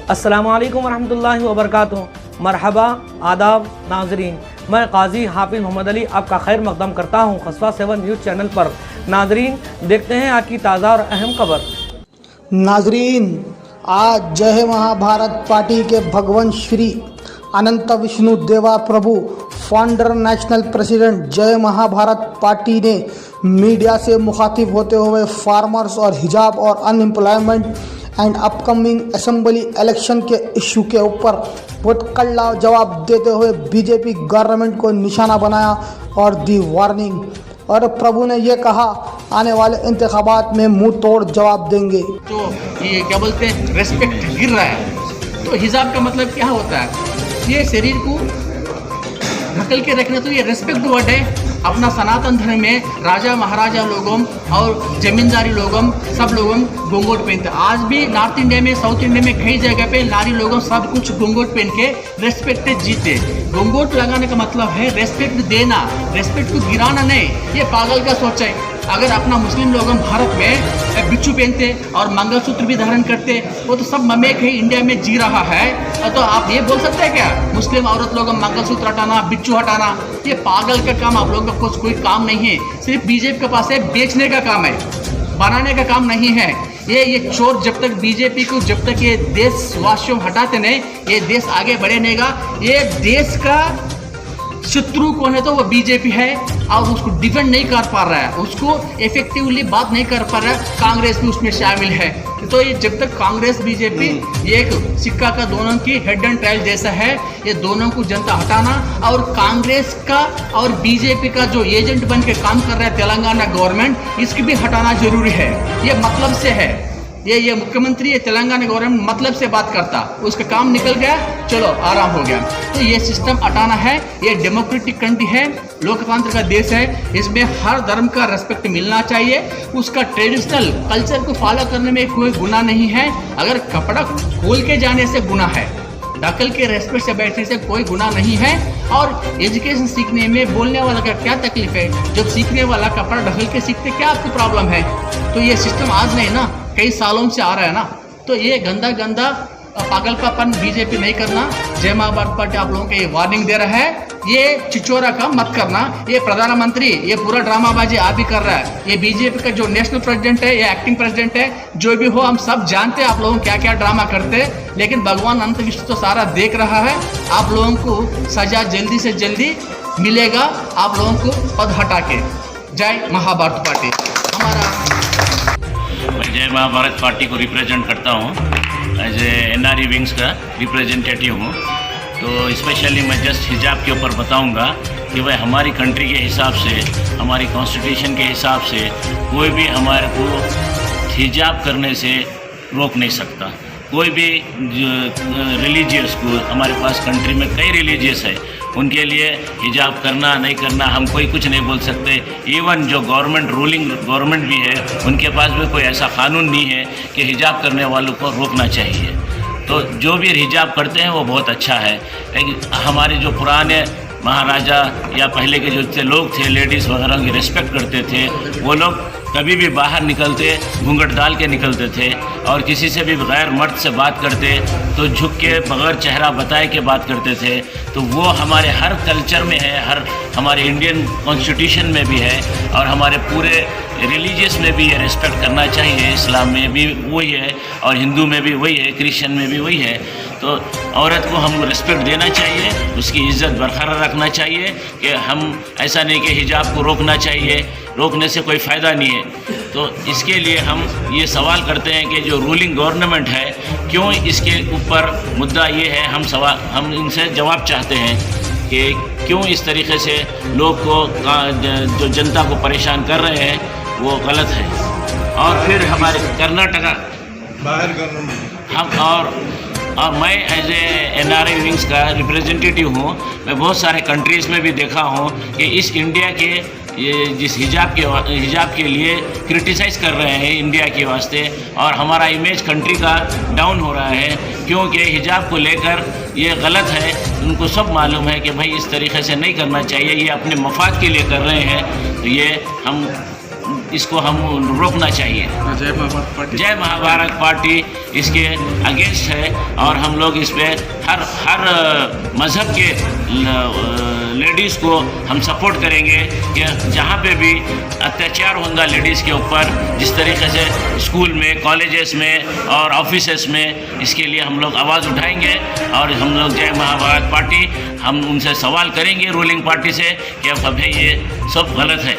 अस्सलामु अलैकुम वरहमतुल्लाहि वबरकातुहू। मरहबा, आदाब नाजरीन, मैं काजी हाफिज मोहम्मद अली आपका खैर मकदम करता हूँ खसवा 7 न्यूज़ चैनल पर। नाजरीन, देखते हैं आज की ताज़ा और अहम खबर। नाजरीन, आज जय महाभारत पार्टी के भगवान श्री अनंत विष्णु देवा प्रभु फाउंडर नेशनल प्रेसिडेंट जय महाभारत पार्टी ने मीडिया से मुखातिब होते हुए फार्मर्स और हिजाब और unemployment and upcoming assembly election के इशू के ऊपर बहुत कड़ा जवाब देते हुए बीजेपी गवर्नमेंट को निशाना बनाया और दी वार्निंग। और प्रभु ने यह कहा, आने वाले इंतखाबात में मुंह तोड़ जवाब देंगे। तो ये क्या बोलते हैं, रेस्पेक्ट गिर रहा है। तो हिजाब का मतलब क्या होता है, ये शरीर को ढकल के रखना। तो ये रेस्पेक्ट वर्ड है। अपना सनातन धर्म में राजा महाराजा लोगों और जमींदारी लोगों सब लोगों घूंघट पहनते। आज भी नॉर्थ इंडिया में, साउथ इंडिया में कई जगह पे नारी लोगों सब कुछ घूंघट पहन के रेस्पेक्ट जीते। घूंघट लगाने का मतलब है रेस्पेक्ट देना, रेस्पेक्ट को गिराना नहीं। ये पागल का सोच है। अगर अपना मुस्लिम लोग भारत में बिच्छू पहनते और मंगलसूत्र भी धारण करते, वो तो सब ममेक है, इंडिया में जी रहा है। तो आप ये बोल सकते हैं क्या मुस्लिम औरत लोग मंगलसूत्र हटाना, बिच्छू हटाना? ये पागल का काम। आप लोगों का कोई काम नहीं है। सिर्फ बीजेपी के पास है बेचने का काम है, बनाने का काम नहीं है। ये चोर जब तक बीजेपी को, जब तक ये देशवासियों हटाते नहीं, ये देश आगे बढ़े नहींगा। ये देश का शत्रु कौन है तो वो बीजेपी है और उसको डिफेंड नहीं कर पा रहा है, उसको इफेक्टिवली बात नहीं कर पा रहा है। कांग्रेस भी उसमें शामिल है। तो ये जब तक कांग्रेस बीजेपी एक सिक्का का दोनों की हेड एंड टेल जैसा है, ये दोनों को जनता हटाना और कांग्रेस का और बीजेपी का जो एजेंट बन के काम कर रहा है तेलंगाना गवर्नमेंट, इसकी भी हटाना जरूरी है। ये मतलब से है। ये मुख्यमंत्री ये तेलंगाना गवर्नमेंट मतलब से बात करता, उसका काम निकल गया, चलो आराम हो गया। तो ये सिस्टम हटाना है। ये डेमोक्रेटिक कंट्री है, लोकतंत्र का देश है। इसमें हर धर्म का रेस्पेक्ट मिलना चाहिए। उसका ट्रेडिशनल कल्चर को फॉलो करने में कोई गुनाह नहीं है। अगर कपड़ा खोल के जाने से गुनाह है, ढकल के रेस्पेक्ट से बैठने से कोई गुनाह नहीं है। और एजुकेशन सीखने में बोलने वाला का क्या तकलीफ है? जब सीखने वाला कपड़ा ढकल के सीखते, क्या आपको प्रॉब्लम है? तो ये सिस्टम आज नहीं ना, कई सालों से आ रहा है ना। तो ये गंदा गंदा पागलपापन बीजेपी नहीं करना। जय महाभारत पार्टी आप लोगों को ये वार्निंग दे रहा है। ये चिचोरा काम मत करना। ये प्रधानमंत्री ये पूरा ड्रामाबाजी आप ही कर रहा है। ये बीजेपी का जो नेशनल प्रेसिडेंट है, ये एक्टिंग प्रेसिडेंट है, जो भी हो, हम सब जानते हैं आप लोगों क्या क्या ड्रामा करते हैं। लेकिन भगवान अनंत विष्णु तो सारा देख रहा है। आप लोगों को सजा जल्दी से जल्दी मिलेगा, आप लोगों को पद हटा के। जय महाभारत पार्टी। हमारा मैं जय महाभारत पार्टी को रिप्रेजेंट करता हूँ, एज ए एनआरई विंग्स का रिप्रेजेंटेटिव हूँ। तो स्पेशली मैं जस्ट हिजाब के ऊपर बताऊँगा कि भाई हमारी कंट्री के हिसाब से, हमारी कॉन्स्टिट्यूशन के हिसाब से कोई भी हमारे को हिजाब करने से रोक नहीं सकता। कोई भी रिलीजियस को, हमारे पास कंट्री में कई रिलीजियस है, उनके लिए हिजाब करना नहीं करना हम कोई कुछ नहीं बोल सकते। इवन जो गवर्नमेंट रूलिंग गवर्नमेंट भी है, उनके पास भी कोई ऐसा कानून नहीं है कि हिजाब करने वालों को रोकना चाहिए। तो जो भी हिजाब करते हैं वो बहुत अच्छा है। लेकिन हमारे जो पुराने महाराजा या पहले के जो लोग थे, लेडीज़ वगैरह की रिस्पेक्ट करते थे, वो लोग कभी भी बाहर निकलते घूंघट डाल के निकलते थे और किसी से भी गैर मर्द से बात करते तो झुक के बगैर चेहरा बताए के बात करते थे। तो वो हमारे हर कल्चर में है, हर हमारे इंडियन कॉन्स्टिट्यूशन में भी है और हमारे पूरे रिलीजियस में भी ये रिस्पेक्ट करना चाहिए। इस्लाम में भी वही है और हिंदू में भी वही है, क्रिश्चियन में भी वही है। तो औरत को हम रिस्पेक्ट देना चाहिए, उसकी इज़्ज़त बरकरार रखना चाहिए। कि हम ऐसा नहीं कि हिजाब को रोकना चाहिए, रोकने से कोई फ़ायदा नहीं है। तो इसके लिए हम ये सवाल करते हैं कि जो रूलिंग गवर्नमेंट है, क्यों इसके ऊपर मुद्दा ये है, हम इनसे जवाब चाहते हैं कि क्यों इस तरीके से लोग को, जो जनता को परेशान कर रहे हैं, वो गलत है। और फिर हमारे कर्नाटका हम और मैं एज ए एनआरई विंग्स का रिप्रेजेंटेटिव हूँ। मैं बहुत सारे कंट्रीज़ में भी देखा हूँ कि इस इंडिया के ये जिस हिजाब के लिए क्रिटिसाइज़ कर रहे हैं इंडिया के वास्ते, और हमारा इमेज कंट्री का डाउन हो रहा है क्योंकि हिजाब को लेकर ये गलत है। उनको सब मालूम है कि भाई इस तरीके से नहीं करना चाहिए, ये अपने मफाद के लिए कर रहे हैं। तो ये हम इसको हम रोकना चाहिए। जय महाभारत पार्टी इसके अगेंस्ट है और हम लोग इस पर हर मज़हब के लेडीज़ को हम सपोर्ट करेंगे कि जहाँ पे भी अत्याचार होगा लेडीज़ के ऊपर, जिस तरीके से स्कूल में, कॉलेजेस में और ऑफिसेस में, इसके लिए हम लोग आवाज़ उठाएंगे। और हम लोग जय महाभारत पार्टी हम उनसे सवाल करेंगे रूलिंग पार्टी से कि अब ये सब गलत है।